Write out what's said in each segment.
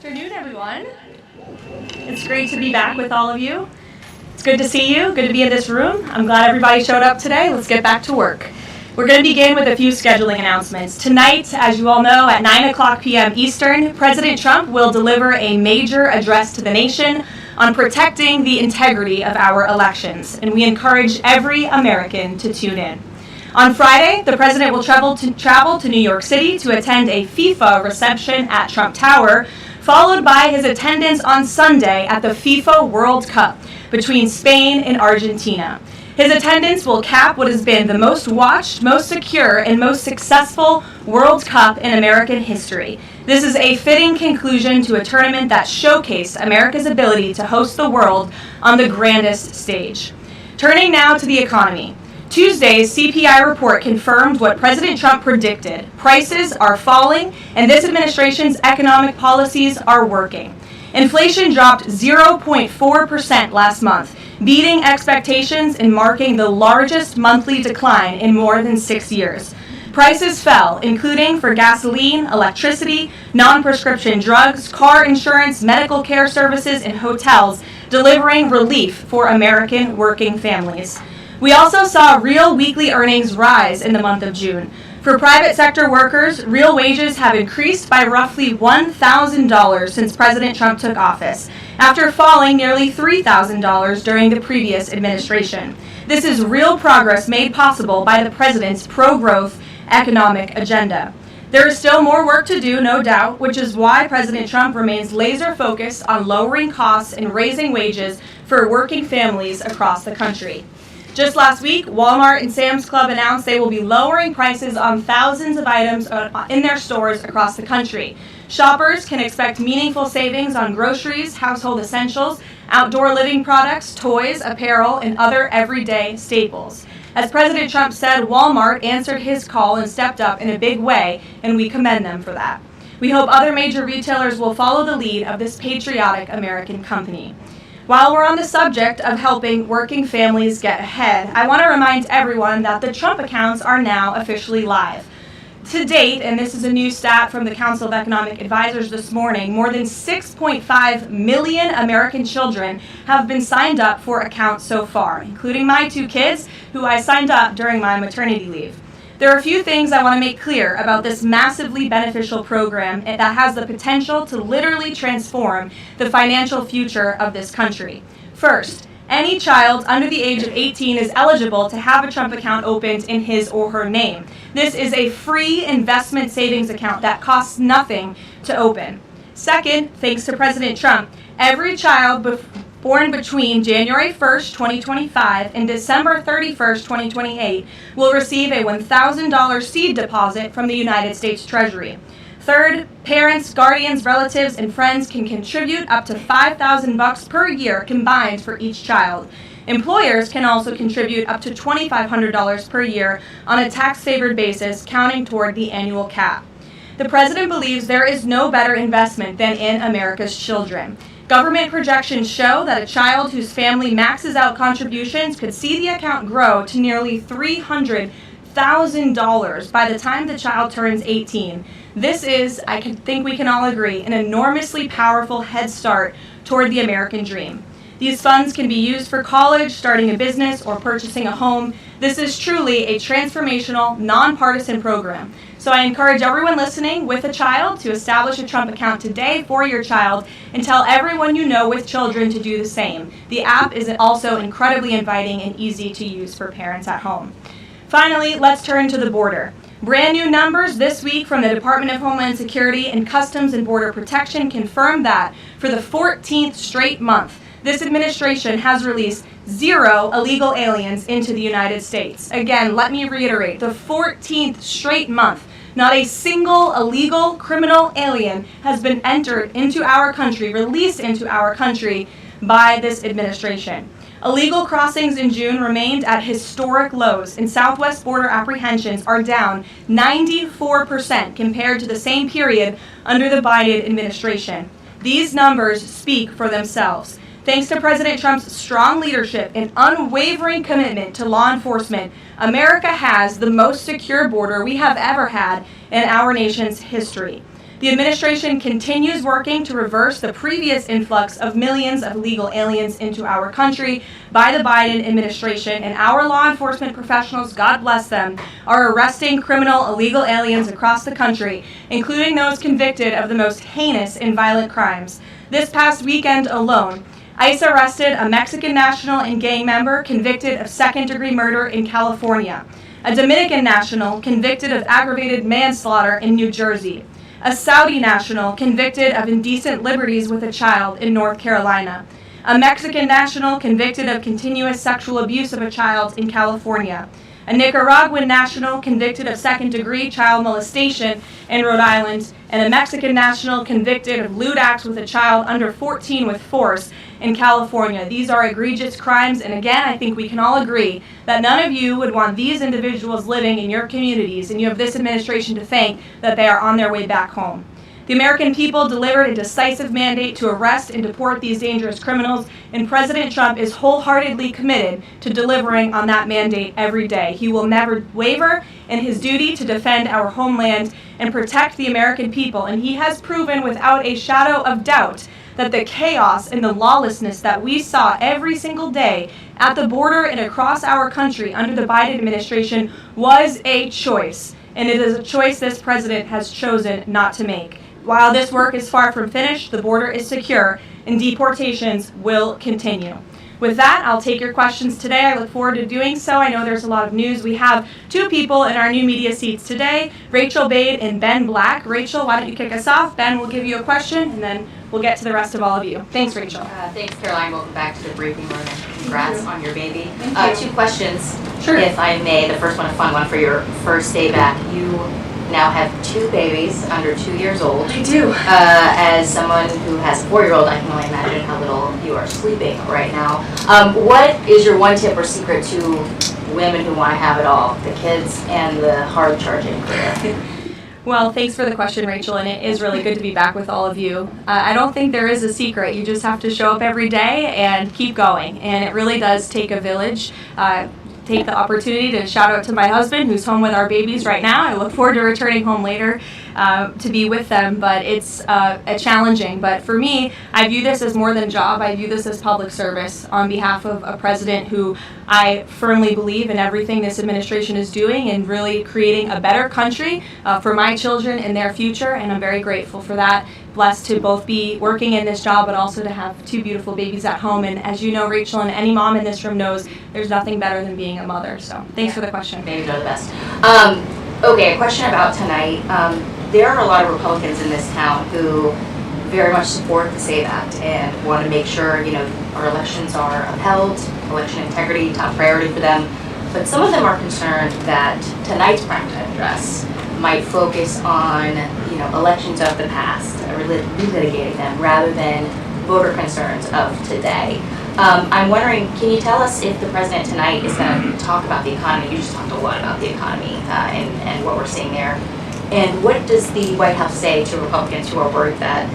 afternoon, everyone. It's great to be back with all of you. It's good to see you, good to be in this room. I'm glad everybody showed up today. Let's get back to work. We're going to begin with a few scheduling announcements. Tonight, as you all know, at 9 o'clock p.m. Eastern, President Trump will deliver a major address to the nation on protecting the integrity of our elections, and we encourage every American to tune in. On Friday, the president will travel to New York City to attend a FIFA reception at Trump Tower, followed by his attendance on Sunday at the FIFA World Cup between Spain and Argentina. His attendance will cap what has been the most watched, most secure, and most successful World Cup in American history. This is a fitting conclusion to a tournament that showcased America's ability to host the world on the grandest stage. Turning now to the economy. Tuesday's CPI report confirmed what President Trump predicted. Prices are falling, and this administration's economic policies are working. Inflation dropped 0.4% last month, beating expectations and marking the largest monthly decline in more than 6 years. Prices fell, including for gasoline, electricity, non-prescription drugs, car insurance, medical care services, and hotels, delivering relief for American working families. We also saw real weekly earnings rise in the month of June. For private sector workers, real wages have increased by roughly $1,000 since President Trump took office, after falling nearly $3,000 during the previous administration. This is real progress made possible by the president's pro-growth economic agenda. There is still more work to do, no doubt, which is why President Trump remains laser-focused on lowering costs and raising wages for working families across the country. Just last week, Walmart and Sam's Club announced they will be lowering prices on thousands of items in their stores across the country. Shoppers can expect meaningful savings on groceries, household essentials, outdoor living products, toys, apparel, and other everyday staples. As President Trump said, Walmart answered his call and stepped up in a big way, and we commend them for that. We hope other major retailers will follow the lead of this patriotic American company. While we're on the subject of helping working families get ahead, I want to remind everyone that the Trump accounts are now officially live. To date, and this is a new stat from the Council of Economic Advisors this morning, more than 6.5 million American children have been signed up for accounts so far, including my 2 kids, who I signed up during my maternity leave. There are a few things I want to make clear about this massively beneficial program that has the potential to literally transform the financial future of this country. First, any child under the age of 18 is eligible to have a Trump account opened in his or her name. This is a free investment savings account that costs nothing to open. Second, thanks to President Trump, every child born between January 1st, 2025 and December 31st, 2028 will receive a $1,000 seed deposit from the United States Treasury. Third, parents, guardians, relatives, and friends can contribute up to $5,000 per year combined for each child. Employers can also contribute up to $2,500 per year on a tax-favored basis, counting toward the annual cap. The president believes there is no better investment than in America's children. Government projections show that a child whose family maxes out contributions could see the account grow to nearly $300,000 by the time the child turns 18. This is, I think we can all agree, an enormously powerful head start toward the American dream. These funds can be used for college, starting a business, or purchasing a home. This is truly a transformational, nonpartisan program. So I encourage everyone listening with a child to establish a Trump account today for your child and tell everyone you know with children to do the same. The app is also incredibly inviting and easy to use for parents at home. Finally, let's turn to the border. Brand new numbers this week from the Department of Homeland Security and Customs and Border Protection confirm that for the 14th straight month, this administration has released 0 illegal aliens into the United States. Again, let me reiterate, the 14th straight month, not a single illegal criminal alien has been entered into our country, released into our country by this administration. Illegal crossings in June remained at historic lows, and southwest border apprehensions are down 94% compared to the same period under the Biden administration. These numbers speak for themselves. Thanks to President Trump's strong leadership and unwavering commitment to law enforcement, America has the most secure border we have ever had in our nation's history. The administration continues working to reverse the previous influx of millions of illegal aliens into our country by the Biden administration, and our law enforcement professionals, God bless them, are arresting criminal illegal aliens across the country, including those convicted of the most heinous and violent crimes. This past weekend alone, ICE arrested a Mexican national and gang member convicted of second-degree murder in California, a Dominican national convicted of aggravated manslaughter in New Jersey, a Saudi national convicted of indecent liberties with a child in North Carolina, a Mexican national convicted of continuous sexual abuse of a child in California, a Nicaraguan national convicted of second-degree child molestation in Rhode Island, and a Mexican national convicted of lewd acts with a child under 14 with force in California. These are egregious crimes, and again, I think we can all agree that none of you would want these individuals living in your communities, and you have this administration to thank that they are on their way back home. The American people delivered a decisive mandate to arrest and deport these dangerous criminals, and President Trump is wholeheartedly committed to delivering on that mandate every day. He will never waver in his duty to defend our homeland and protect the American people, and he has proven without a shadow of doubt that the chaos and the lawlessness that we saw every single day at the border and across our country under the Biden administration was a choice, and it is a choice this president has chosen not to make. While this work is far from finished, the border is secure, and deportations will continue. With that, I'll take your questions today. I look forward to doing so. I know there's a lot of news. We have two people in our new media seats today, Rachel Bade and Ben Black. Rachel, why don't you kick us off? Ben will give you a question, and then we'll get to the rest of all of you. Thanks, Rachel. Thanks, Caroline. Welcome back to the briefing room. Congrats on your baby. Two questions, Sure. if I may. The first one, a fun one for your first day back. You now have two babies under 2 years old. I do. As someone who has a 4-year-old, I can only imagine how little you are sleeping right now. What is your one tip or secret to women who want to have it all, the kids and the hard charging career? Well, thanks for the question, Rachel, and it is really good to be back with all of you. I don't think there is a secret. You just have to show up every day and keep going, and it really does take a village. Take the opportunity to shout out to my husband, who's home with our babies right now. I look forward to returning home later to be with them, but it's challenging. But for me, I view this as more than a job. I view this as public service on behalf of a president who I firmly believe in everything this administration is doing and really creating a better country for my children and their future, and I'm very grateful for that. Blessed to both be working in this job, but also to have two beautiful babies at home. And as you know, Rachel, and any mom in this room knows, there's nothing better than being a mother. So thanks for the question. Babies are the best. Okay, a question about tonight. There are a lot of Republicans in this town who very much support the SAVE Act and want to make sure, our elections are upheld, election integrity, top priority for them. But some of them are concerned that tonight's primetime address might focus on, elections of the past, relitigating them rather than voter concerns of today. I'm wondering, can you tell us if the president tonight is going to talk about the economy? You just talked a lot about the economy and what we're seeing there. And what does the White House say to Republicans who are worried that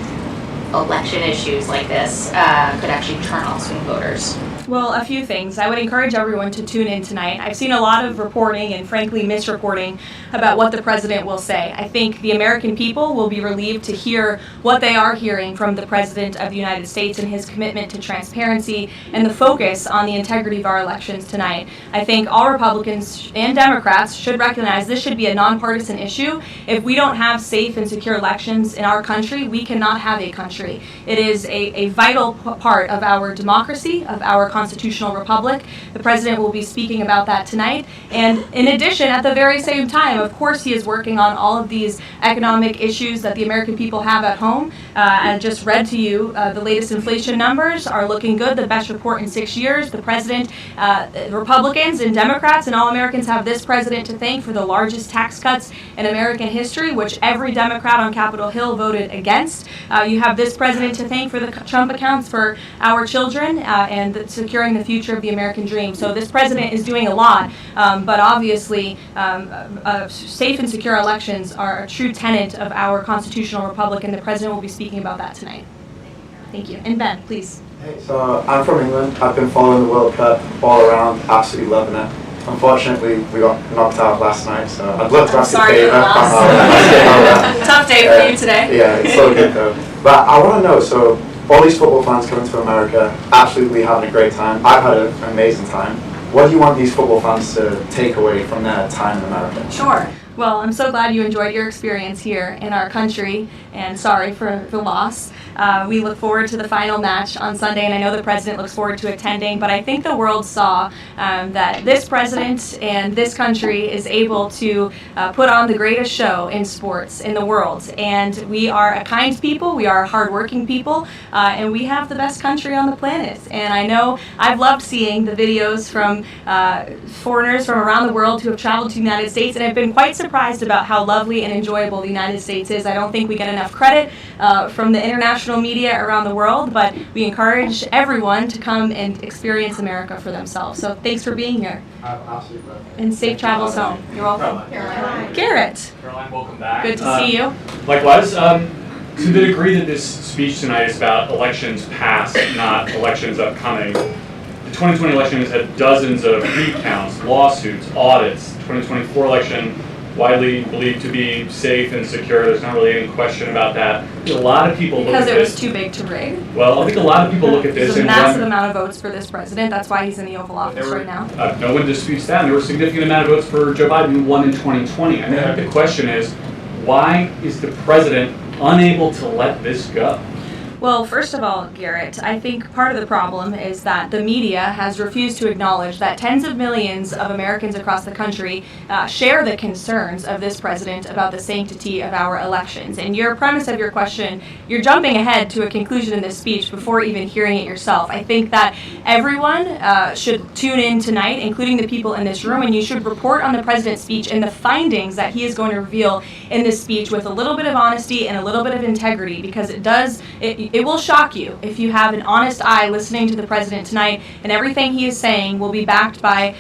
election issues like this could actually turn off swing voters? Well, a few things. I would encourage everyone to tune in tonight. I've seen a lot of reporting and frankly misreporting about what the president will say. I think the American people will be relieved to hear what they are hearing from the President of the United States and his commitment to transparency and the focus on the integrity of our elections tonight. I think all Republicans and Democrats should recognize this should be a nonpartisan issue. If we don't have safe and secure elections in our country, we cannot have a country. It is a vital part of our democracy, of our constitutional republic. The president will be speaking about that tonight. And in addition, at the very same time, of course, he is working on all of these economic issues that the American people have at home. I just read to you the latest inflation numbers are looking good, the best report in 6 years. The president, Republicans and Democrats and all Americans have this president to thank for the largest tax cuts in American history, which every Democrat on Capitol Hill voted against. You have this president to thank for the Trump accounts for our children and securing the future of the American dream. So this president is doing a lot, but obviously safe and secure elections are a true tenet of our constitutional republic, and the president will be speaking about that tonight. Thank you. And Ben, please. Hey, so I'm from England. I've been following the World Cup all around, absolutely loving it. Unfortunately, we got knocked out last night, so I'd love to ask a Sorry for favour. the loss. Tough day for you today. Yeah, it's so good though. But I want to know, so all these football fans coming to America, absolutely having a great time. I've had an amazing time. What do you want these football fans to take away from their time in America? Sure. Well, I'm so glad you enjoyed your experience here in our country, and sorry for the loss. We look forward to the final match on Sunday, and I know the president looks forward to attending, but I think the world saw that this president and this country is able to put on the greatest show in sports in the world. And we are a kind people, we are hardworking people, and we have the best country on the planet. And I know I've loved seeing the videos from foreigners from around the world who have traveled to the United States, and I've been quite surprised about how lovely and enjoyable the United States is. I don't think we get enough credit from the international media around the world, but we encourage everyone to come and experience America for themselves. So thanks for being here. Absolutely. And safe travels home. You're welcome. Caroline. Garrett, Caroline, welcome back. good to see you. Likewise. To the degree that this speech tonight is about elections past, not elections upcoming, the 2020 election has had dozens of recounts, lawsuits, audits. 2024 election widely believed to be safe and secure. There's not really any question about that. A lot of people look at Because it was this. too big to rig. Well, I think a lot of people look at this There's a and massive wonder. amount of votes for this president. That's why he's in the Oval Office right now. No one disputes that. And there were a significant amount of votes for Joe Biden, who won in 2020. I think the question is, why is the president unable to let this go? Well, first of all, Garrett, I think part of the problem is that the media has refused to acknowledge that tens of millions of Americans across the country share the concerns of this president about the sanctity of our elections. And your premise of your question, you're jumping ahead to a conclusion in this speech before even hearing it yourself. I think that everyone should tune in tonight, including the people in this room, and you should report on the president's speech and the findings that he is going to reveal in this speech with a little bit of honesty and a little bit of integrity, because it will shock you if you have an honest eye listening to the president tonight, and everything he is saying will be backed by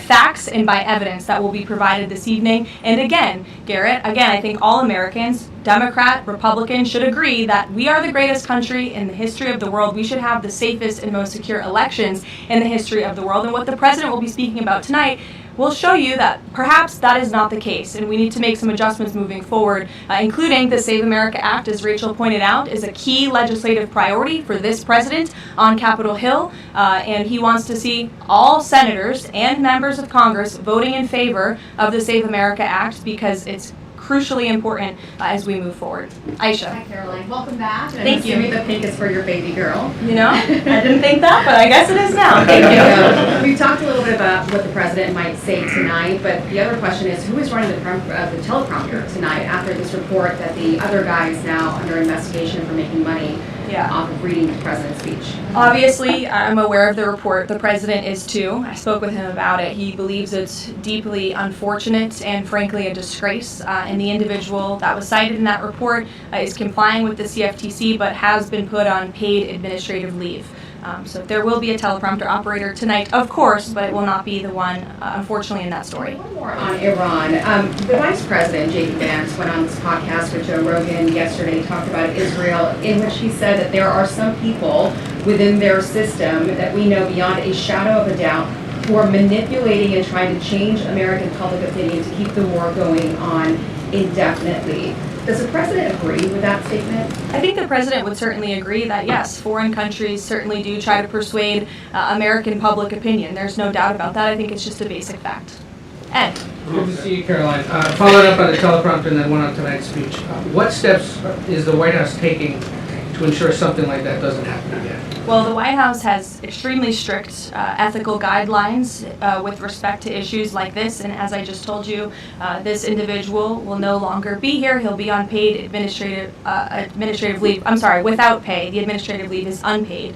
facts and by evidence that will be provided this evening. And again, Garrett, I think all Americans, Democrat, Republican, should agree that we are the greatest country in the history of the world. We should have the safest and most secure elections in the history of the world. And what the president will be speaking about tonight will show you that perhaps that is not the case, and we need to make some adjustments moving forward, including the Save America Act, as Rachel pointed out, is a key legislative priority for this president on Capitol Hill, and he wants to see all senators and members of Congress voting in favor of the Save America Act, because it's crucially important as we move forward. Aisha. Hi, Caroline. Welcome back. And Thank you. I'm assuming the pink is for your baby girl. You know, I didn't think that, but I guess it is now. Thank you. We've talked a little bit about what the president might say tonight, but the other question is, who is running the teleprompter tonight after this report that the other guy is now under investigation for making money off of reading the president's speech? Obviously, I'm aware of the report. The president is too. I spoke with him about it. He believes it's deeply unfortunate and frankly a disgrace. And the individual that was cited in that report is complying with the CFTC but has been put on paid administrative leave. So there will be a teleprompter operator tonight, of course, but it will not be the one, unfortunately, in that story. One more on Iran. The Vice President, J.D. Vance, went on this podcast with Joe Rogan yesterday, talked about Israel, in which he said that there are some people within their system that we know beyond a shadow of a doubt who are manipulating and trying to change American public opinion to keep the war going on indefinitely. Does the president agree with that statement? I think the president would certainly agree that, yes, foreign countries certainly do try to persuade American public opinion. There's no doubt about that. I think it's just a basic fact. Ed. Good to see you, Caroline. Following up on the teleprompter and then one on tonight's speech, what steps is the White House taking to ensure something like that doesn't happen again? Well, the White House has extremely strict ethical guidelines with respect to issues like this, and as I just told you, this individual will no longer be here. He'll be on paid administrative leave. I'm sorry, without pay. The administrative leave is unpaid,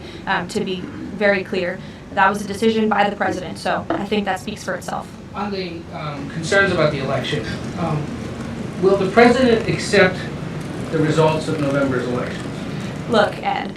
to be very clear. That was a decision by the president, so I think that speaks for itself. On the concerns about the election, will the president accept the results of November's elections? Look, Ed,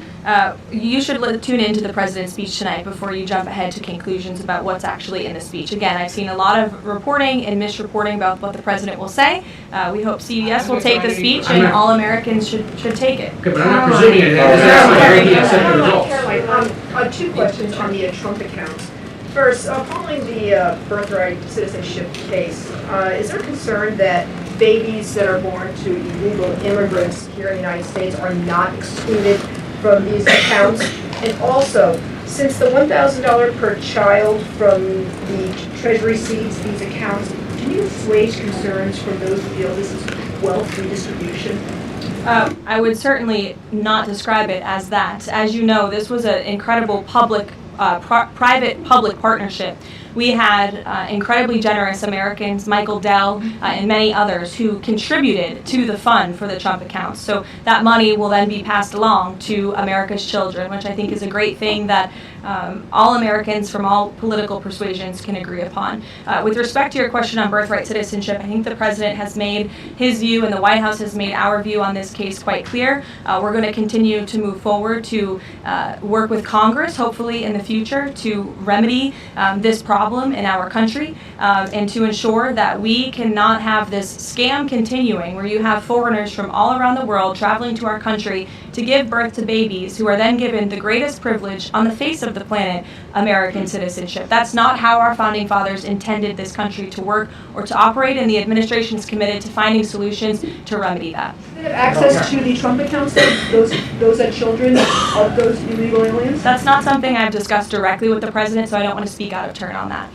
you should tune into the president's speech tonight before you jump ahead to conclusions about what's actually in the speech. Again, I've seen a lot of reporting and misreporting about what the president will say. We hope CBS will take the speech and all Americans should take it. Okay, but I'm not presuming it. Is that what he accept the results? Caroline, on two questions on the Trump account. First, following the birthright citizenship case, is there concern that babies that are born to illegal immigrants here in the United States are not excluded from these accounts? And also, since the $1,000 per child from the Treasury seeds these accounts, can you assuage concerns from those who feel this is wealth redistribution? I would certainly not describe it as that. As you know, this was an incredible private-public partnership. We had incredibly generous Americans, Michael Dell, and many others who contributed to the fund for the Trump accounts. So that money will then be passed along to America's children, which I think is a great thing that all Americans from all political persuasions can agree upon. With respect to your question on birthright citizenship, I think the President has made his view and the White House has made our view on this case quite clear. We're going to continue to move forward to work with Congress, hopefully in the future, to remedy this problem in our country and to ensure that we cannot have this scam continuing where you have foreigners from all around the world traveling to our country to give birth to babies who are then given the greatest privilege on the face of the planet, American citizenship. That's not how our founding fathers intended this country to work or to operate, and the administration is committed to finding solutions to remedy that. Do they have access to the Trump accounts, those are children of those illegal aliens? That's not something I've discussed directly with the President, so I don't want to speak out of turn on that.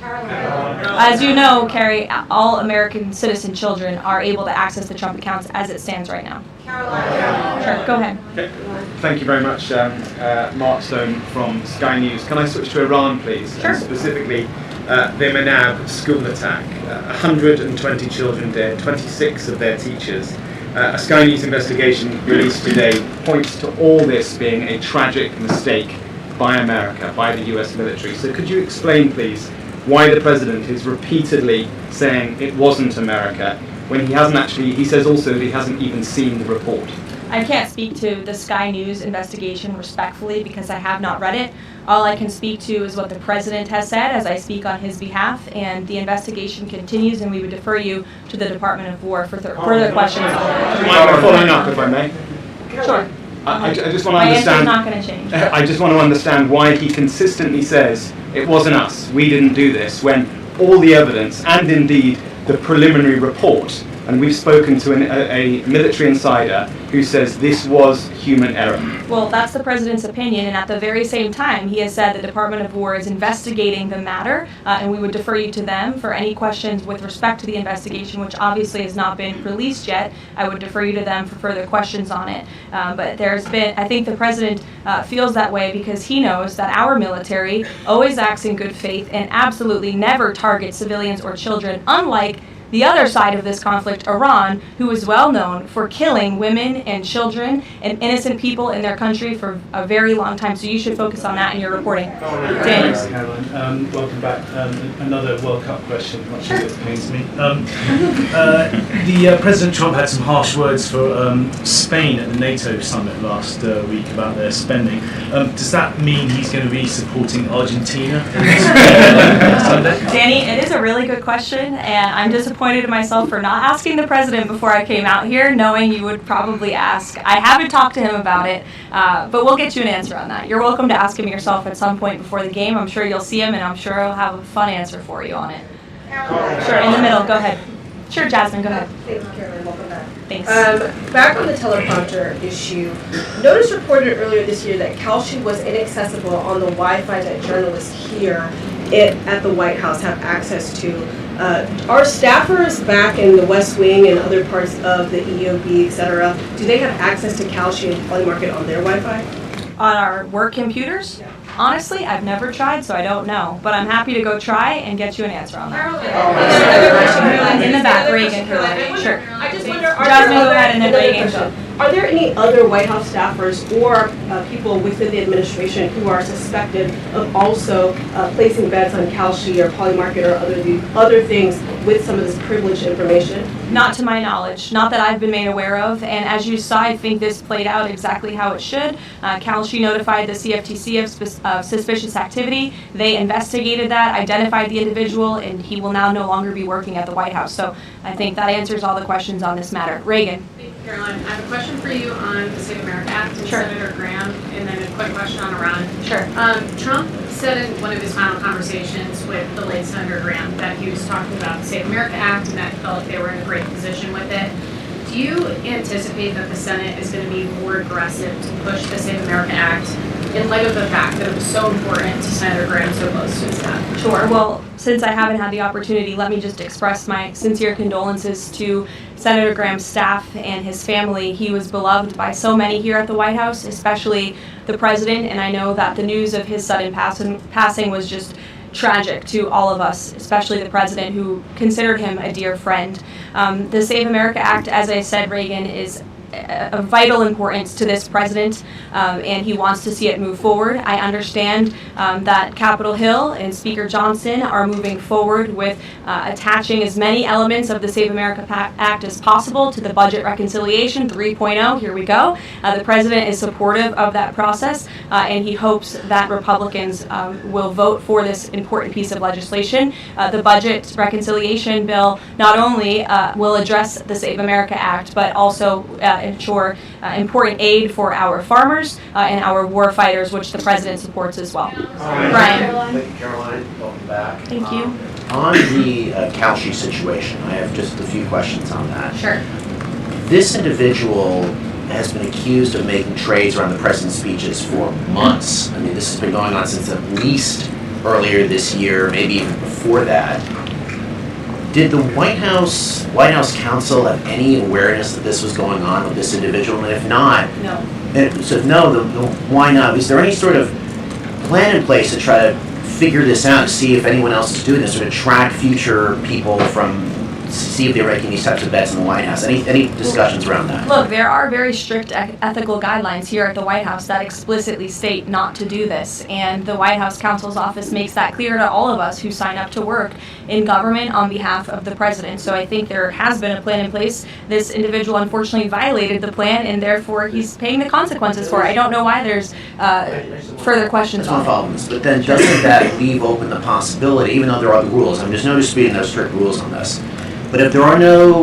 As you know, Carrie, all American citizen children are able to access the Trump accounts as it stands right now. Sure, go ahead. Okay. Thank you very much, Mark Stone from Sky News. Can I switch to Iran, please? Sure. And specifically, the Manab school attack. 120 children dead, 26 of their teachers. A Sky News investigation released today points to all this being a tragic mistake by America, by the US military. So could you explain, please, why the President is repeatedly saying it wasn't America, when he hasn't actually, he says also that he hasn't even seen the report? I can't speak to the Sky News investigation respectfully because I have not read it. All I can speak to is what the President has said as I speak on his behalf, and the investigation continues, and we would defer you to the Department of War for further questions on it. Following up, if I may. Sure. I just want to My answer is understand. not going to change. I just want to understand why he consistently says it wasn't us, we didn't do this, when all the evidence and indeed the preliminary report, and we've spoken to a military insider who says this was human error. Well, that's the President's opinion, and at the very same time, he has said the Department of War is investigating the matter, and we would defer you to them for any questions with respect to the investigation, which obviously has not been released yet. I would defer you to them for further questions on it. But there's been, I think the President feels that way because he knows that our military always acts in good faith and absolutely never targets civilians or children, unlike the other side of this conflict, Iran, who is well known for killing women and children and innocent people in their country for a very long time. So you should focus on that in your reporting. Danny. Thanks, Caroline. Welcome back. Another World Cup question, much as it pains me. President Trump had some harsh words for Spain at the NATO summit last week about their spending. Does that mean he's going to be supporting Argentina Sunday? Danny, it is a really good question, and I'm disappointed in myself for not asking the President before I came out here, knowing you would probably ask. I haven't talked to him about it, but we'll get you an answer on that. You're welcome to ask him yourself at some point before the game. I'm sure you'll see him, and I'm sure he'll have a fun answer for you on it. Sure, in the middle, go ahead. Sure, Jasmine, go ahead. Thank you, Caroline. Welcome back. Thanks. Back on the teleprompter issue, Notice reported earlier this year that Kalshi was inaccessible on the Wi-Fi that journalists here at the White House have access to. Are staffers back in the West Wing and other parts of the EOB, et cetera, do they have access to Kalshi and Polymarket on their Wi-Fi? On our work computers? Yeah. Honestly, I've never tried, so I don't know. But I'm happy to go try and get you an answer on that. In the back, Reagan. Sure. I just wonder, Jasmine, go ahead, and then Reagan. Are there any other White House staffers or people within the administration who are suspected of also placing bets on Kalshi or Polymarket or other things with some of this privileged information? Not to my knowledge, not that I've been made aware of. And as you saw, I think this played out exactly how it should. Kalshi notified the CFTC of suspicious activity. They investigated that, identified the individual, and he will now no longer be working at the White House. So I think that answers all the questions on this matter. Reagan. Thank you, Caroline. I have a question for you on the Save America Act and Sure. Senator Graham, and then a quick question on Iran. Sure. Trump said in one of his final conversations with the late Senator Graham that he was talking about the Save America Act and that he felt like they were in a great position with it. Do you anticipate that the Senate is going to be more aggressive to push the Save America Act in light of the fact that it was so important to Senator Graham so close to his death? Sure. Well, since I haven't had the opportunity, let me just express my sincere condolences to Senator Graham's staff and his family. He was beloved by so many here at the White House, especially the president, and I know that the news of his sudden passing was just tragic to all of us, especially the president, who considered him a dear friend. The Save America Act, as I said, Reagan, is of vital importance to this president, and he wants to see it move forward. I understand that Capitol Hill and Speaker Johnson are moving forward with attaching as many elements of the Save America Act as possible to the Budget Reconciliation 3.0. Here we go. The president is supportive of that process, and he hopes that Republicans will vote for this important piece of legislation. The Budget Reconciliation bill not only will address the Save America Act, but also ensure important aid for our farmers and our war fighters, which the president supports as well. Brian. Thank you, Caroline. Welcome back. Thank you. On the Kalshi situation, I have just a few questions on that. Sure. This individual has been accused of making trades around the president's speeches for months. I mean, this has been going on since at least earlier this year, maybe even before that. Did the White House counsel have any awareness that this was going on with this individual? And if not, No. so if no, then why not? Is there any sort of plan in place to try to figure this out, to see if anyone else is doing this, or to track future people from, see if they're making these types of bets in the White House? Any discussions around that? Look, there are very strict ethical guidelines here at the White House that explicitly state not to do this, and the White House counsel's office makes that clear to all of us who sign up to work in government on behalf of the president. So I think there has been a plan in place. This individual unfortunately violated the plan, and therefore he's paying the consequences for it. I don't know why there's further questions That's one on problem. But then doesn't that leave open the possibility, even though there are the rules, I mean, there's no disputing those strict rules on this, but if there are no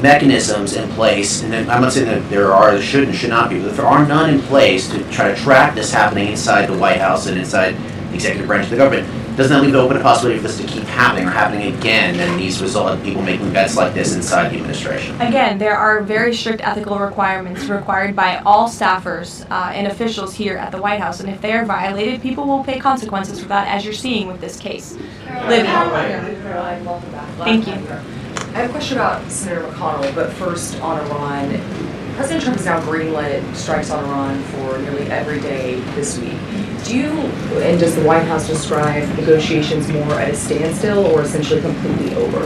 mechanisms in place, and then I'm not saying that there are, there should and should not be, but if there are none in place to try to track this happening inside the White House and inside the executive branch of the government, doesn't that leave open a possibility for this to keep happening or happening again, and these result in people making bets like this inside the administration? Again, there are very strict ethical requirements required by all staffers and officials here at the White House, and if they are violated, people will pay consequences for that, as you're seeing with this case. Libby. Caroline, welcome back. Thank you. I have a question about Senator McConnell, but first on Iran. President Trump has now greenlit strikes on Iran for nearly every day this week. Does the White House describe negotiations more at a standstill or essentially completely over?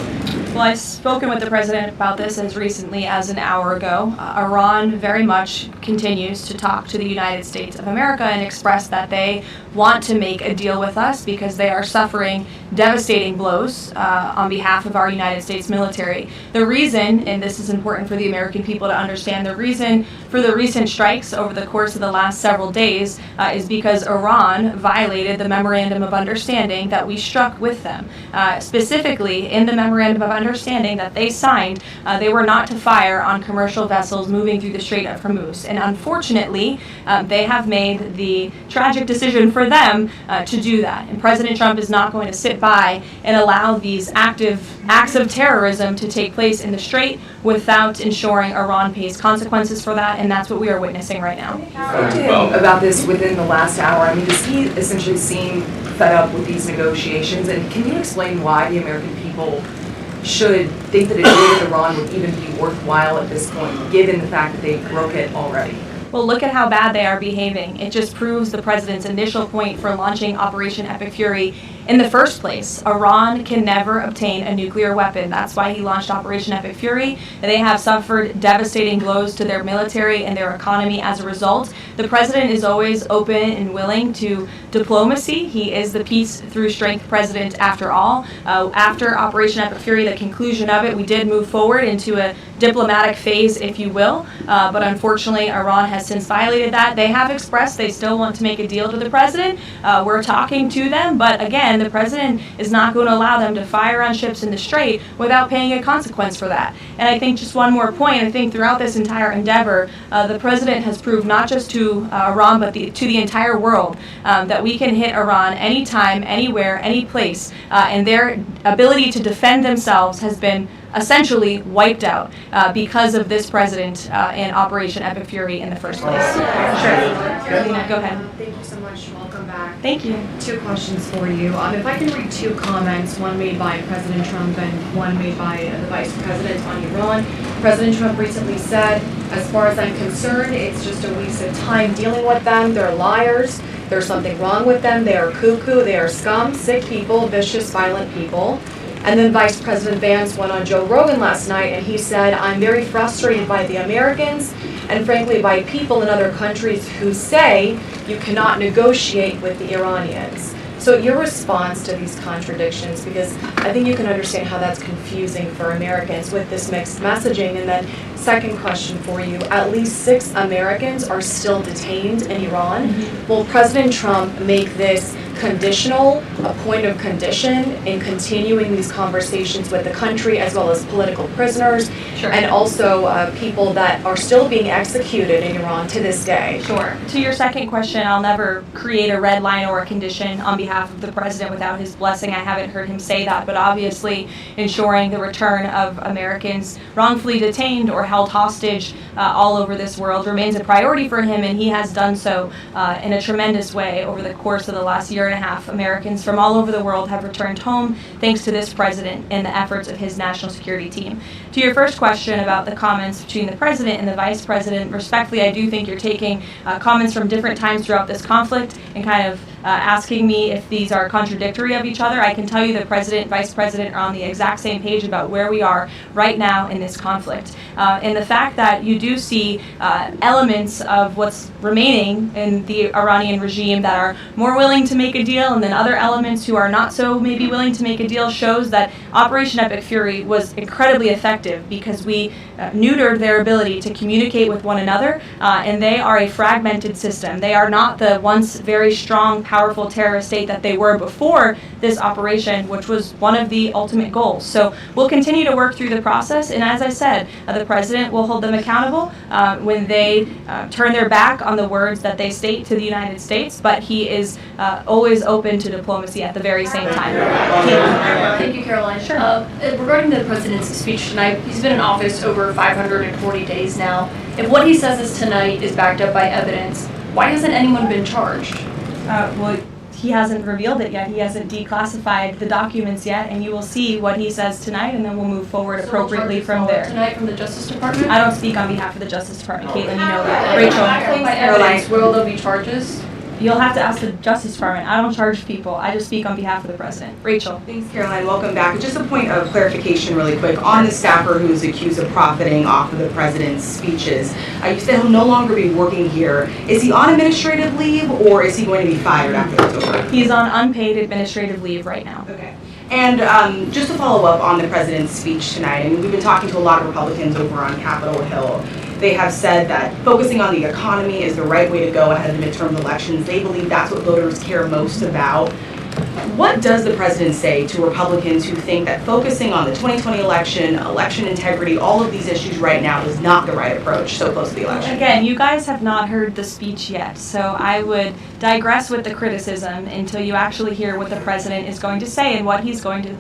Well, I've spoken with the president about this as recently as an hour ago. Iran very much continues to talk to the United States of America and express that they want to make a deal with us because they are suffering devastating blows on behalf of our United States military. The reason, and this is important for the American people to understand, the reason for the recent strikes over the course of the last several days is because Iran violated the Memorandum of Understanding that we struck with them. Specifically, in the Memorandum of Understanding that they signed, they were not to fire on commercial vessels moving through the Strait of Hormuz. And unfortunately, they have made the tragic decision for them to do that. And President Trump is not going to sit by and allow these active acts of terrorism to take place in the Strait without ensuring Iran pays consequences for that, and that's what we are witnessing right now. I talked to him about this within the last hour. I mean, does he essentially seem fed up with these negotiations? And can you explain why the American people should think that a deal with Iran would even be worthwhile at this point, given the fact that they broke it already? Well, look at how bad they are behaving. It just proves the president's initial point for launching Operation Epic Fury in the first place. Iran can never obtain a nuclear weapon. That's why he launched Operation Epic Fury. They have suffered devastating blows to their military and their economy as a result. The president is always open and willing to diplomacy. He is the peace through strength president after all. After Operation Epic Fury, the conclusion of it, we did move forward into a diplomatic phase, if you will, but unfortunately Iran has since violated that. They have expressed they still want to make a deal to the president. We're talking to them, but again, and the president is not going to allow them to fire on ships in the Strait without paying a consequence for that. And I think just one more point, I think throughout this entire endeavor, the president has proved not just to Iran, but to the entire world that we can hit Iran anytime, anywhere, any place, and their ability to defend themselves has been essentially wiped out because of this president and Operation Epic Fury in the first place. Sure. Go ahead. Thank you so much. Welcome back. Thank you. 2 questions for you. If I can read 2 comments, one made by President Trump and one made by the Vice President on Iran. President Trump recently said, as far as I'm concerned, it's just a waste of time dealing with them. They're liars. There's something wrong with them. They are cuckoo. They are scum, sick people, vicious, violent people. And then Vice President Vance went on Joe Rogan last night and he said, I'm very frustrated by the Americans and frankly by people in other countries who say you cannot negotiate with the Iranians. So your response to these contradictions, because I think you can understand how that's confusing for Americans with this mixed messaging. And then second question for you, at least 6 Americans are still detained in Iran. Will President Trump make this conditional, a point of condition in continuing these conversations with the country as well as political prisoners and also people that are still being executed in Iran to this day? Sure. To your second question, I'll never create a red line or a condition on behalf of the president without his blessing. I haven't heard him say that, but obviously ensuring the return of Americans wrongfully detained or held hostage all over this world remains a priority for him, and he has done so in a tremendous way over the course of the last year and a half. Americans from all over the world have returned home thanks to this president and the efforts of his national security team. To your first question about the comments between the president and the vice president, respectfully, I do think you're taking comments from different times throughout this conflict and kind of asking me if these are contradictory of each other. I can tell you the president and vice president are on the exact same page about where we are right now in this conflict. And the fact that you do see elements of what's remaining in the Iranian regime that are more willing to make a deal and then other elements who are not so maybe willing to make a deal shows that Operation Epic Fury was incredibly effective because we neutered their ability to communicate with one another, and they are a fragmented system. They are not the once very strong, powerful terrorist state that they were before this operation, which was one of the ultimate goals. So we'll continue to work through the process, and as I said, the president will hold them accountable when they turn their back on the words that they state to the United States, but he is always open to diplomacy at the very same time. Thank you, Caroline. Sure. Regarding the president's speech tonight, he's been in office over 540 days now. If what he says is tonight is backed up by evidence, why hasn't anyone been charged? Well, he hasn't revealed it yet. He hasn't declassified the documents yet, and you will see what he says tonight, and then we'll move forward appropriately from there. Tonight from the Justice Department? I don't speak on behalf of the Justice Department, Caitlin, you know that. Rachel. By evidence, will there be charges? You'll have to ask the Justice Department. I don't charge people. I just speak on behalf of the president. Rachel. Thanks, Caroline. Welcome back. Just a point of clarification really quick. On the staffer who is accused of profiting off of the president's speeches, you said he'll no longer be working here. Is he on administrative leave or is he going to be fired after it's over? He's on unpaid administrative leave right now. Okay. And just to follow up on the president's speech tonight, I mean, we've been talking to a lot of Republicans over on Capitol Hill. They have said that focusing on the economy is the right way to go ahead of the midterm elections. They believe that's what voters care most about. What does the president say to Republicans who think that focusing on the 2020 election, election integrity, all of these issues right now is not the right approach so close to the election? Again, you guys have not heard the speech yet, so I would digress with the criticism until you actually hear what the president is going to say and what he's going to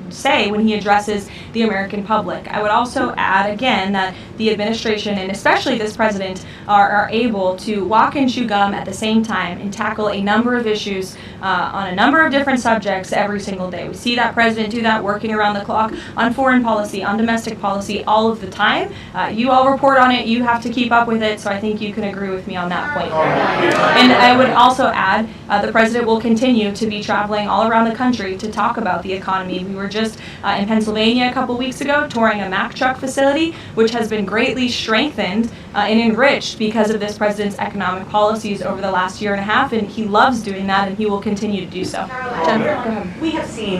say when he addresses the American public. I would also add again that the administration and especially this president are able to walk and chew gum at the same time and tackle a number of issues on a number of different subjects every single day. We see that president do that working around the clock on foreign policy, on domestic policy all of the time. You all report on it, you have to keep up with it, so I think you can agree with me on that point. And I would also add the president will continue to be traveling all around the country to talk about the economy. We were just in Pennsylvania a couple weeks ago touring a Mack truck facility, which has been greatly strengthened and enriched because of this president's economic policies over the last year and a half, and he loves doing that and he will continue to do so. Jennifer, go ahead. We have seen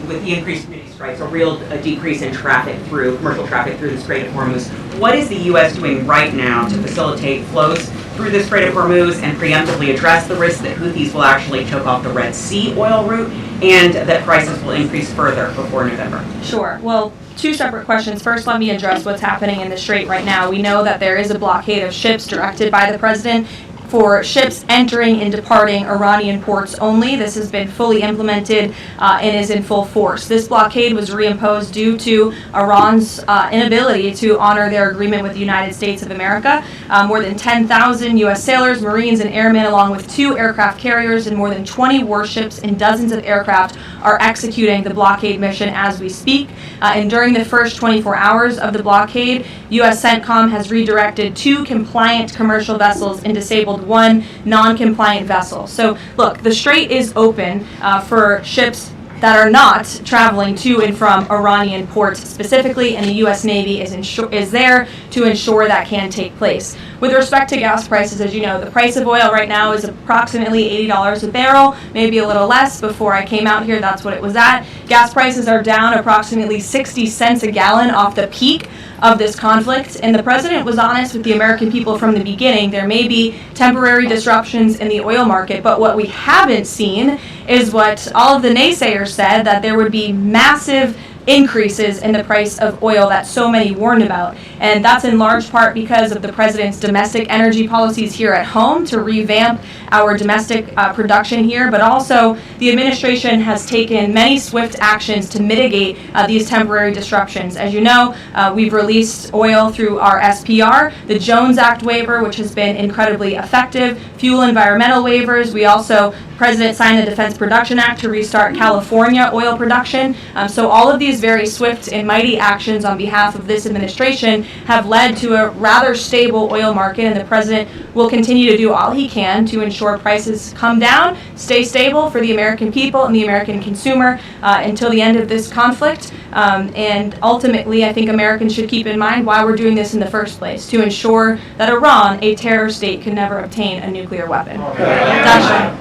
with the increased strikes, a decrease in commercial traffic through the Strait of Hormuz. What is the U.S. doing right now to facilitate flows through the Strait of Hormuz and preemptively address the risk that Houthis will actually choke off the Red Sea oil route and that prices will increase further before November? Sure. Well, two separate questions. First, let me address what's happening in the Strait right now. We know that there is a blockade of ships directed by the president for ships entering and departing Iranian ports only. This has been fully implemented and is in full force. This blockade was reimposed due to Iran's inability to honor their agreement with the United States of America. More than 10,000 U.S. sailors, Marines, and airmen, along with 2 aircraft carriers and more than 20 warships and dozens of aircraft, are executing the blockade mission as we speak. And during the first 24 hours of the blockade, U.S. CENTCOM has redirected 2 compliant commercial vessels and disabled 1 non-compliant vessel. So look, the Strait is open for ships that are not traveling to and from Iranian ports specifically, and the U.S. Navy is there to ensure that can take place. With respect to gas prices, as you know, the price of oil right now is approximately $80 a barrel, maybe a little less. Before I came out here, that's what it was at. Gas prices are down approximately 60 cents a gallon off the peak of this conflict, and the president was honest with the American people from the beginning. There may be temporary disruptions in the oil market, but what we haven't seen is what all of the naysayers said, that there would be massive increases in the price of oil that so many warned about. And that's in large part because of the president's domestic energy policies here at home to revamp our domestic production here, but also the administration has taken many swift actions to mitigate these temporary disruptions. As you know, we've released oil through our SPR, the Jones Act waiver, which has been incredibly effective, fuel environmental waivers. We also, President signed the Defense Production Act to restart California oil production. So all of these very swift and mighty actions on behalf of this administration have led to a rather stable oil market, and the president will continue to do all he can to ensure prices come down, stay stable for the American people and the American consumer until the end of this conflict. And ultimately, I think Americans should keep in mind why we're doing this in the first place, to ensure that Iran, a terror state, can never obtain a nuclear weapon. Dasha,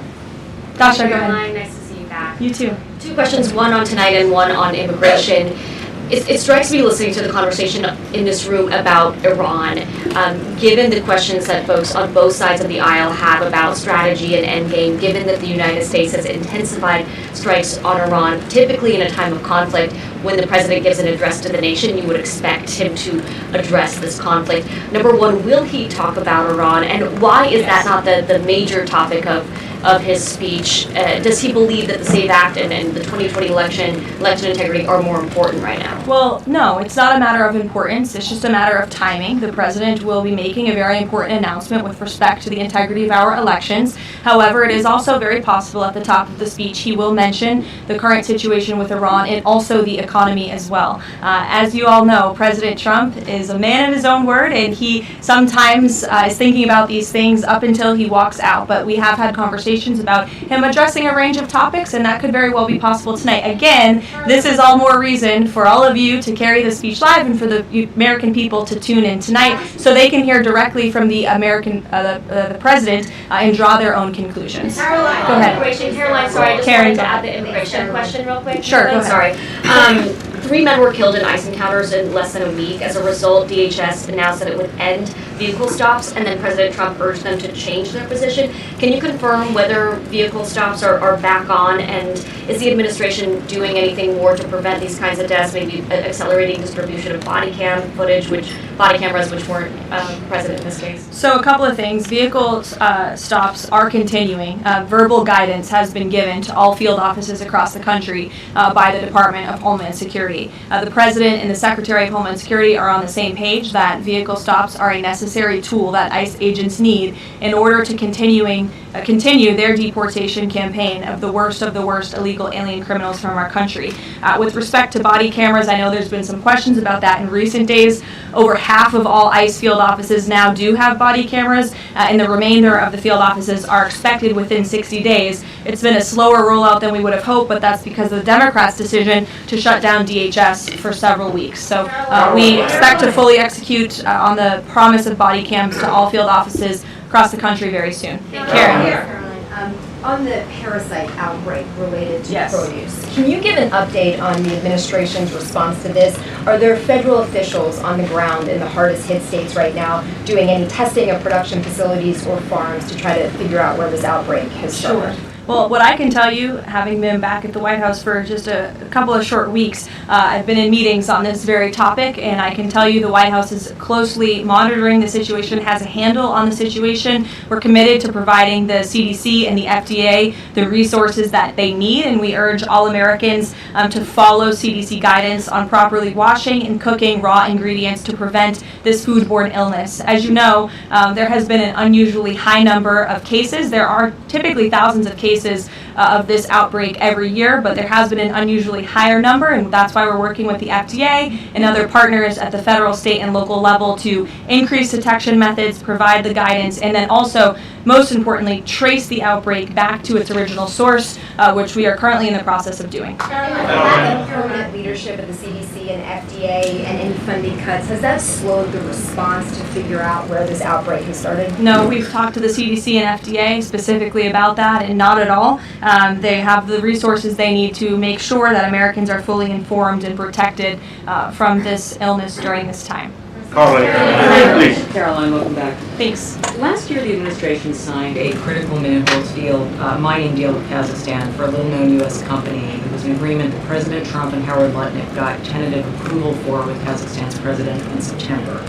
go ahead. Caroline, nice to see you back. You too. 2 questions, one on tonight and one on immigration. It strikes me listening to the conversation in this room about Iran, given the questions that folks on both sides of the aisle have about strategy and endgame, given that the United States has intensified strikes on Iran, typically in a time of conflict, when the president gives an address to the nation, you would expect him to address this conflict. Number one, will he talk about Iran, and why is that not the major topic of his speech? Does he believe that the SAVE Act and the 2020 election integrity are more important right now? Well, no, it's not a matter of importance. It's just a matter of timing. The president will be making a very important announcement with respect to the integrity of our elections. However, it is also very possible at the top of the speech he will mention the current situation with Iran and also the economy as well. As you all know, President Trump is a man of his own word, and he sometimes is thinking about these things up until he walks out. But we have had conversations about him addressing a range of topics, and that could very well be possible tonight. Again, this is all more reason for all of you to carry the speech live and for the American people to tune in tonight so they can hear directly from the the president and draw their own conclusions. Caroline, go ahead. Immigration. Caroline, sorry, I just wanted to add the immigration question real quick. Sure, go ahead. Sorry. 3 men were killed in ICE encounters in less than a week. As a result, DHS announced that it would end vehicle stops, and then President Trump urged them to change their position. Can you confirm whether vehicle stops are back on, and is the administration doing anything more to prevent these kinds of deaths, maybe accelerating distribution of body cameras, which weren't present in this case? So a couple of things. Vehicle stops are continuing. Verbal guidance has been given to all field offices across the country by the Department of Homeland Security. The President and the Secretary of Homeland Security are on the same page that vehicle stops are a necessary tool that ICE agents need in order to continue their deportation campaign of the worst illegal alien criminals from our country. With respect to body cameras, I know there's been some questions about that in recent days. Over half of all ICE field offices now do have body cameras, and the remainder of the field offices are expected within 60 days. It's been a slower rollout than we would have hoped, but that's because of the Democrats' decision to shut down DHS for several weeks. So we expect to fully execute on the promise of body cams to all field offices across the country very soon. Caroline. On the parasite outbreak related to Yes. produce, can you give an update on the administration's response to this? Are there federal officials on the ground in the hardest hit states right now doing any testing of production facilities or farms to try to figure out where this outbreak has started? Well, what I can tell you, having been back at the White House for just a couple of short weeks, I've been in meetings on this very topic, and I can tell you the White House is closely monitoring the situation, has a handle on the situation. We're committed to providing the CDC and the FDA the resources that they need, and we urge all Americans to follow CDC guidance on properly washing and cooking raw ingredients to prevent this foodborne illness. As you know, there has been an unusually high number of cases. There are typically thousands of cases of this outbreak every year, but there has been an unusually higher number, and that's why we're working with the FDA and other partners at the federal, state, and local level to increase detection methods, provide the guidance, and then also, most importantly, trace the outbreak back to its original source, which we are currently in the process of doing. Lack of permanent leadership at the CDC and FDA and any funding cuts, has that slowed the response to figure out where this outbreak has started? No, we've talked to the CDC and FDA specifically about that, and not at all. They have the resources they need to make sure that Americans are fully informed and protected from this illness during this time. Karoline, Karoline, welcome back. Thanks. Last year, the administration signed a critical minerals deal, mining deal with Kazakhstan for a little-known U.S. company. It was an agreement that President Trump and Howard Lutnick got tentative approval for with Kazakhstan's president in September.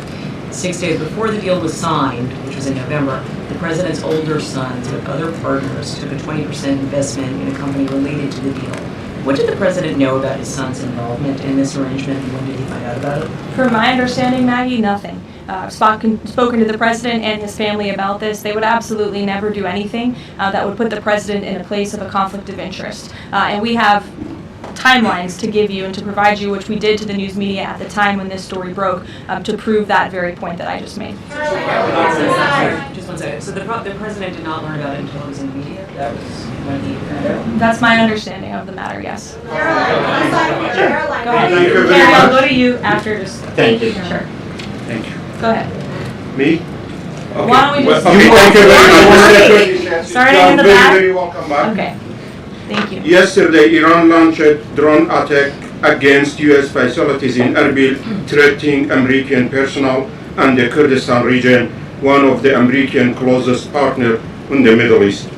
6 days before the deal was signed, which was in November, the president's older sons with other partners took a 20% investment in a company related to the deal. What did the president know about his son's involvement in this arrangement, and when did he find out about it? From my understanding, Maggie, nothing. Spoken to the president and his family about this. They would absolutely never do anything that would put the president in a place of a conflict of interest. And we have timelines to give you and to provide you, which we did to the news media at the time when this story broke, to prove that very point that I just made. Just one second. So the president did not learn about it until it was in the media? That was when he found out? That's my understanding of the matter, yes. Sure. Go ahead. Thank you very Gary, I'll much. go to you after just. Thank you. Sure. Thank you. Go ahead. Me? Okay. Why don't we just- Okay, thank you very much. Starting in the back. Very welcome back. Okay. Thank you. Yesterday, Iran launched a drone attack against U.S. facilities in Erbil, threatening American personnel and the Kurdistan region, one of the American closest partners in the Middle East.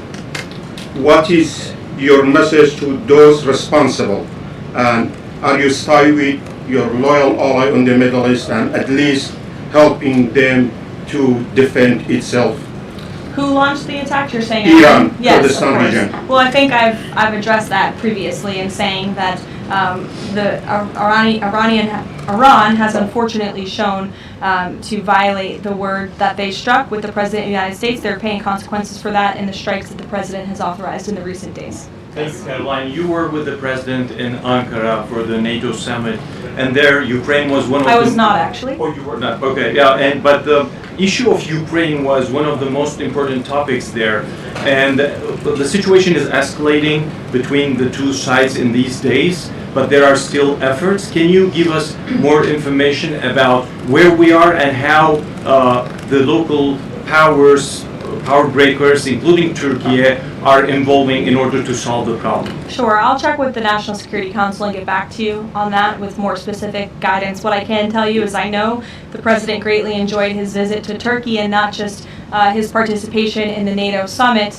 What is your message to those responsible? And are you staying with your loyal ally in the Middle East and at least helping them to defend itself? Who launched the attack? You're saying Iran, Yes, of Kurdistan course. region. Well, I think I've addressed that previously in saying that Iran has unfortunately shown to violate the word that they struck with the President of the United States. They're paying consequences for that in the strikes that the President has authorized in the recent days. Thanks, Karoline. You were with the President in Ankara for the NATO summit, and there Ukraine was one of I was not actually. Oh, you were not. Okay, yeah, but the issue of Ukraine was one of the most important topics there, and the situation is escalating between the two sides in these days, but there are still efforts. Can you give us more information about where we are and how the local power breakers, including Turkey, are involving in order to solve the problem? Sure, I'll check with the National Security Council and get back to you on that with more specific guidance. What I can tell you is I know the President greatly enjoyed his visit to Turkey and not just his participation in the NATO summit,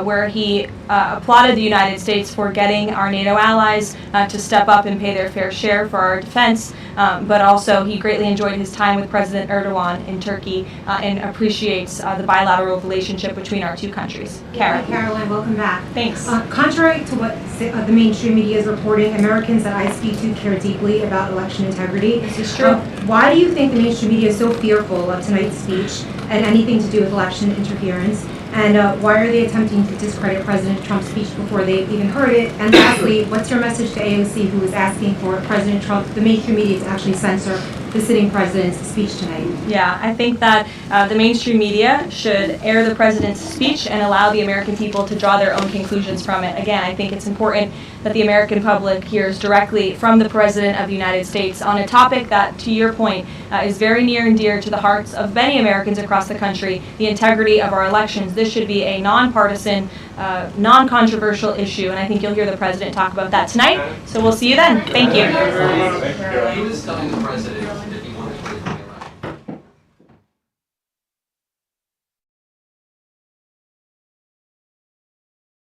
where he applauded the United States for getting our NATO allies to step up and pay their fair share for our defense, but also he greatly enjoyed his time with President Erdogan in Turkey and appreciates the bilateral relationship between our two countries. Kara. Hi, Caroline, welcome back. Thanks. Contrary to what the mainstream media is reporting, Americans that I speak to care deeply about election integrity. This is true. Why do you think the mainstream media is so fearful of tonight's speech and anything to do with election interference? And why are they attempting to discredit President Trump's speech before they even heard it? And lastly, what's your message to AOC, who is asking for President Trump, the mainstream media, to actually censor the sitting president's speech tonight? Yeah, I think that the mainstream media should air the president's speech and allow the American people to draw their own conclusions from it. Again, I think it's important that the American public hears directly from the President of the United States on a topic that, to your point, is very near and dear to the hearts of many Americans across the country, the integrity of our elections. This should be a nonpartisan, non-controversial issue, and I think you'll hear the President talk about that tonight. So we'll see you then. Thank you.